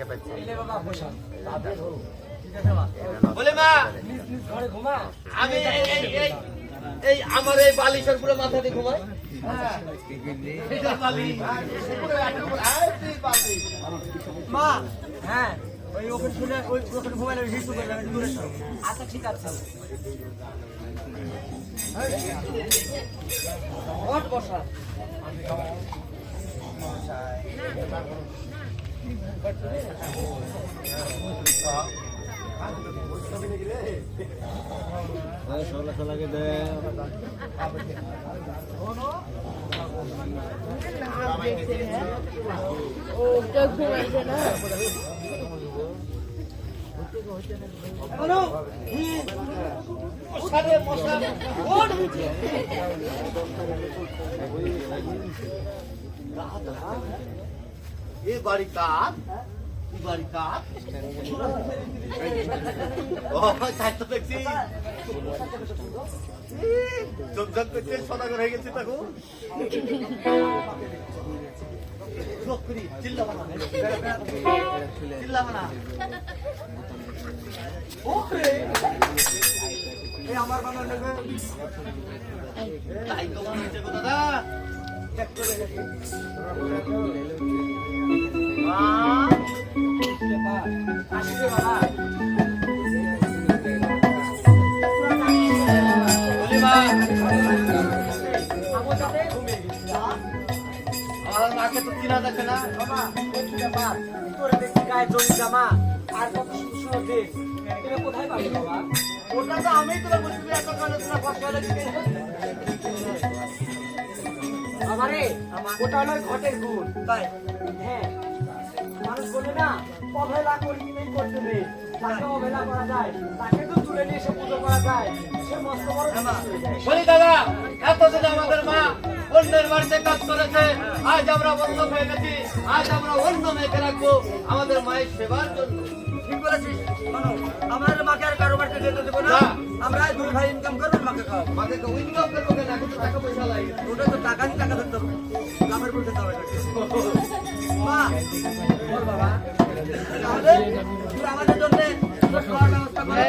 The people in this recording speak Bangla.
থেকে পাচ্ছি বলে মা আমি এই আমার এই বালিশের পুরো মাথা দিয়ে ঘুমাই মা হ্যাঁ ওই ওখানে শুনে ওখানে ঘুমাইলে হিসু করবে আচ্ছা ঠিক আছে ওঠ বসা এ বাড়ি কার বাড়ি কার ও তাই তো দেখছি চমচম করছে সদাগর হয়ে গেছে তখন চিল্লাবা না আমার বানানো নেবে তাই তো মনে হচ্ছে গো দাদা আমার মাকে তো চিনা দেখে না তোর দেখি গায়ে জমি জামা আর কত সুন্দর দেশ এটা কোথায় পাবি বাবা ওটা তো আমি তোরা বলছি এত কালে তোরা ফসকা লাগিয়ে আমারে ওটা হলো ঘটের গুণ তাই হ্যাঁ মানুষ বলে না অবহেলা করি নেই করতে নেই তাকে অবহেলা করা যায় তাকে তো তুলে নিয়ে এসে পুজো করা যায় সে মস্ত বড় বলি দাদা এতদিন আমাদের মা অন্যের বাড়িতে কাজ করেছে আজ আমরা বন্ধ হয়ে গেছি আজ আমরা অন্য মেয়েকে রাখবো আমাদের মায়ের সেবার জন্য ঠিক বলেছিস আমাদের মাকে আর কারো বাড়িতে যেতে দেবো না আমরা দুই ভাই ইনকাম করবো মাকে খাওয়াবো মাকে তো ইনকাম করবো কেন এখন তো টাকা পয়সা লাগে ওটা তো টাকা দিয়ে টাকা ধরতে হবে গ্রামের বলতে হবে মা বল বাবা তাহলে তুই আমাদের জন্য খাওয়ার ব্যবস্থা করে